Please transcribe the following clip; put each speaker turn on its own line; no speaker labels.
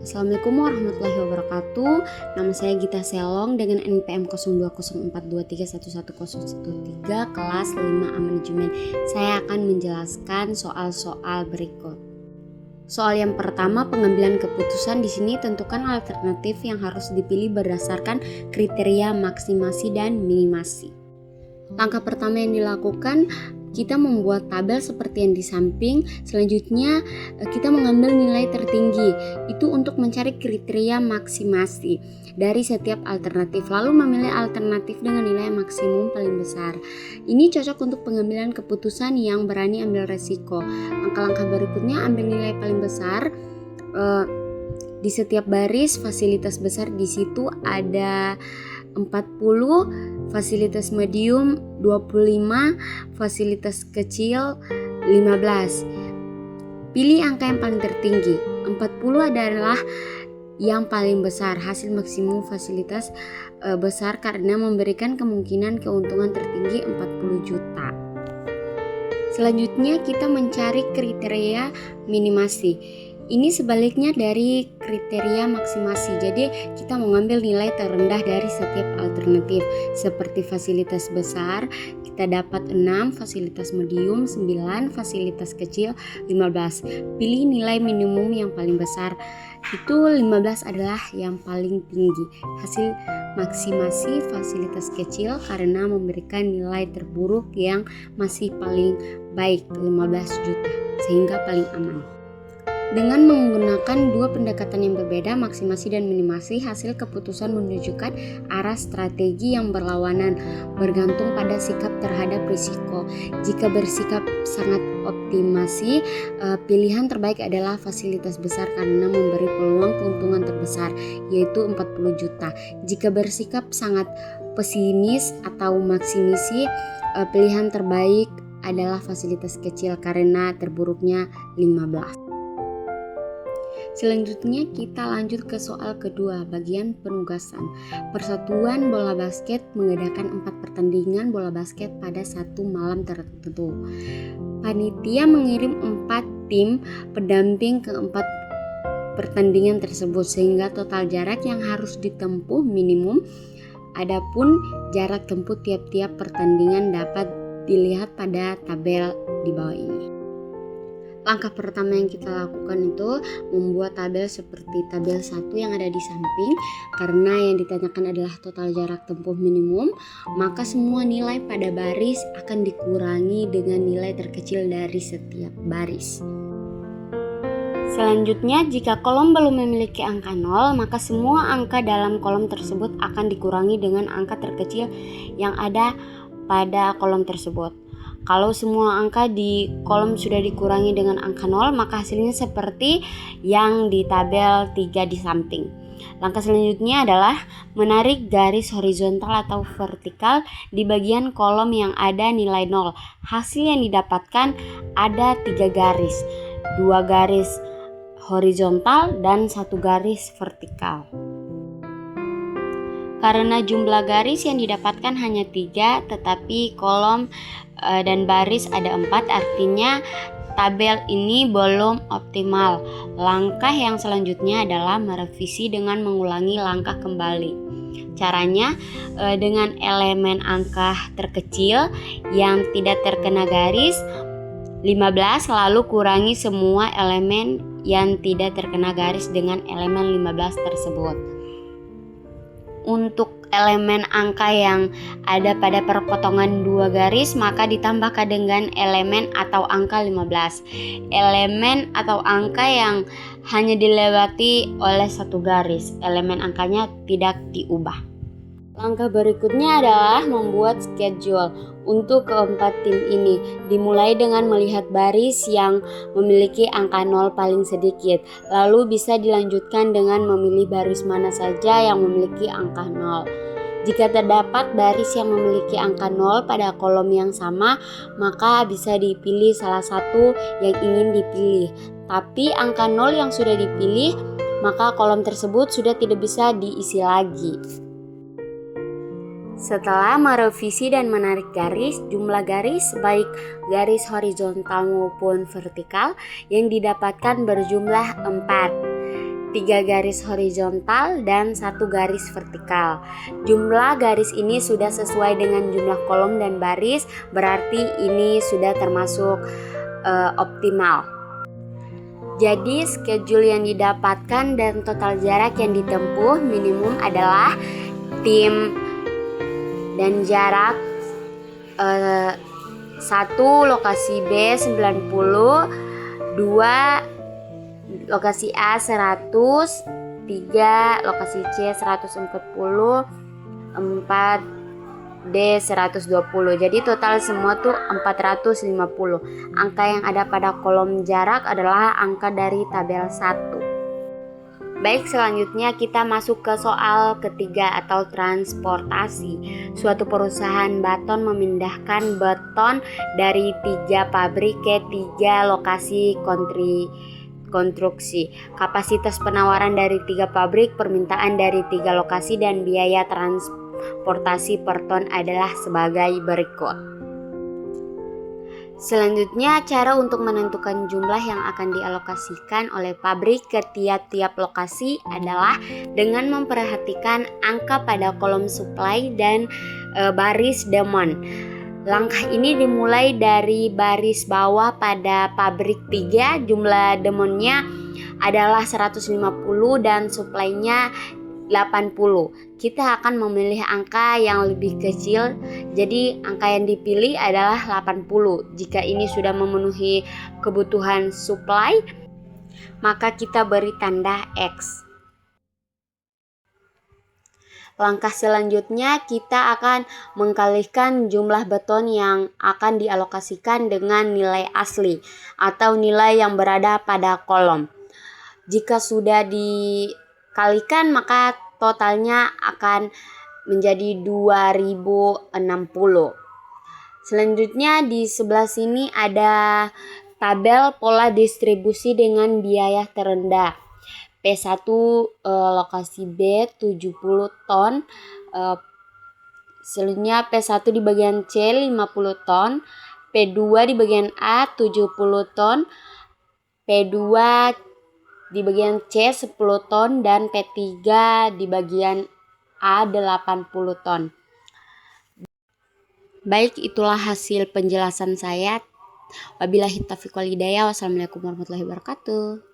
Assalamualaikum warahmatullahi wabarakatuh. Nama saya Gita Selong dengan NPM 020423111013 kelas 5 manajemen. Saya akan menjelaskan soal-soal berikut. Soal yang pertama, pengambilan keputusan. Di sini tentukan alternatif yang harus dipilih berdasarkan kriteria maksimasi dan minimasi. Langkah pertama yang dilakukan, kita membuat tabel seperti yang di samping. Selanjutnya kita mengambil nilai tertinggi, itu untuk mencari kriteria maksimasi dari setiap alternatif, lalu memilih alternatif dengan nilai maksimum paling besar. Ini cocok untuk pengambilan keputusan yang berani ambil resiko. Langkah-langkah berikutnya, ambil nilai paling besar. Di setiap baris fasilitas besar di situ ada 40, fasilitas medium 25, fasilitas kecil 15. Pilih angka yang paling tertinggi. 40 adalah yang paling besar, hasil maksimum fasilitas besar karena memberikan kemungkinan keuntungan tertinggi 40 juta. Selanjutnya kita mencari kriteria minimasi. Ini sebaliknya dari kriteria maksimasi. Jadi kita mengambil nilai terendah dari setiap alternatif. Seperti fasilitas besar, kita dapat 6, fasilitas medium 9, fasilitas kecil 15. Pilih nilai minimum yang paling besar. Itu 15 adalah yang paling tinggi. Hasil maksimasi fasilitas kecil karena memberikan nilai terburuk yang masih paling baik 15 juta, sehingga paling aman. Dengan menggunakan dua pendekatan yang berbeda, maksimasi dan minimasi, hasil keputusan menunjukkan arah strategi yang berlawanan, bergantung pada sikap terhadap risiko. Jika bersikap sangat optimasi, pilihan terbaik adalah fasilitas besar karena memberi peluang keuntungan terbesar, yaitu 40 juta. Jika bersikap sangat pesimis atau maksimisi, pilihan terbaik adalah fasilitas kecil karena terburuknya 15. Selanjutnya kita lanjut ke soal kedua, bagian penugasan. Persatuan Bola Basket mengadakan 4 pertandingan bola basket pada satu malam tertentu. Panitia mengirim 4 tim pendamping ke 4 pertandingan tersebut, sehingga total jarak yang harus ditempuh minimum. Adapun jarak tempuh tiap-tiap pertandingan dapat dilihat pada tabel di bawah ini. Langkah pertama yang kita lakukan itu membuat tabel seperti tabel 1 yang ada di samping. Karena yang ditanyakan adalah total jarak tempuh minimum, maka semua nilai pada baris akan dikurangi dengan nilai terkecil dari setiap baris. Selanjutnya, jika kolom belum memiliki angka 0, maka semua angka dalam kolom tersebut akan dikurangi dengan angka terkecil yang ada pada kolom tersebut. Kalau semua angka di kolom sudah dikurangi dengan angka 0, maka hasilnya seperti yang di tabel 3 di samping. Langkah selanjutnya adalah menarik garis horizontal atau vertikal di bagian kolom yang ada nilai 0. Hasil yang didapatkan ada 3 garis, 2 garis horizontal dan 1 garis vertikal. Karena jumlah garis yang didapatkan hanya 3, tetapi kolom dan baris ada 4, artinya tabel ini belum optimal. Langkah yang selanjutnya adalah merevisi dengan mengulangi langkah kembali. Caranya dengan elemen angka terkecil yang tidak terkena garis 15, lalu kurangi semua elemen yang tidak terkena garis dengan elemen 15 tersebut. Untuk elemen angka yang ada pada perpotongan 2 garis, maka ditambahkan dengan elemen atau angka 15. Elemen atau angka yang hanya dilewati oleh 1 garis, elemen angkanya tidak diubah. Langkah berikutnya adalah membuat schedule untuk keempat tim ini. Dimulai dengan melihat baris yang memiliki angka 0 paling sedikit. Lalu bisa dilanjutkan dengan memilih baris mana saja yang memiliki angka 0. Jika terdapat baris yang memiliki angka 0 pada kolom yang sama, maka bisa dipilih salah satu yang ingin dipilih. Tapi angka 0 yang sudah dipilih, maka kolom tersebut sudah tidak bisa diisi lagi. Setelah merevisi dan menarik garis, jumlah garis baik garis horizontal maupun vertikal yang didapatkan berjumlah 4. 3 garis horizontal dan 1 garis vertikal. Jumlah garis ini sudah sesuai dengan jumlah kolom dan baris, berarti ini sudah termasuk optimal. Jadi schedule yang didapatkan dan total jarak yang ditempuh minimum adalah tim dan jarak 1 lokasi B 90, 2 lokasi A 100, 3 lokasi C 140, 4 D 120. Jadi total semua tuh 450. Angka yang ada pada kolom jarak adalah angka dari tabel 1. Baik, selanjutnya kita masuk ke soal ketiga atau transportasi. Suatu perusahaan beton memindahkan beton dari 3 pabrik ke 3 lokasi konstruksi. Kapasitas penawaran dari 3 pabrik, permintaan dari 3 lokasi, dan biaya transportasi per ton adalah sebagai berikut. Selanjutnya, cara untuk menentukan jumlah yang akan dialokasikan oleh pabrik ke tiap-tiap lokasi adalah dengan memperhatikan angka pada kolom supply dan baris demand. Langkah ini dimulai dari baris bawah pada pabrik 3, jumlah demandnya adalah 150 dan supply-nya 80. Kita akan memilih angka yang lebih kecil, jadi angka yang dipilih adalah 80. Jika ini sudah memenuhi kebutuhan supply, maka kita beri tanda X. Langkah selanjutnya, kita akan mengkalikan jumlah beton yang akan dialokasikan dengan nilai asli atau nilai yang berada pada kolom. Jika sudah dikalikan, maka totalnya akan menjadi 2060. Selanjutnya di sebelah sini ada tabel pola distribusi dengan biaya terendah. P1 lokasi B 70 ton. Selanjutnya P1 di bagian C 50 ton, P2 di bagian A 70 ton, P2 di bagian C 10 ton, dan P3 di bagian A 80 ton. Baik, itulah hasil penjelasan saya. Wabillahi taufiq wal hidayah. Wassalamualaikum warahmatullahi wabarakatuh.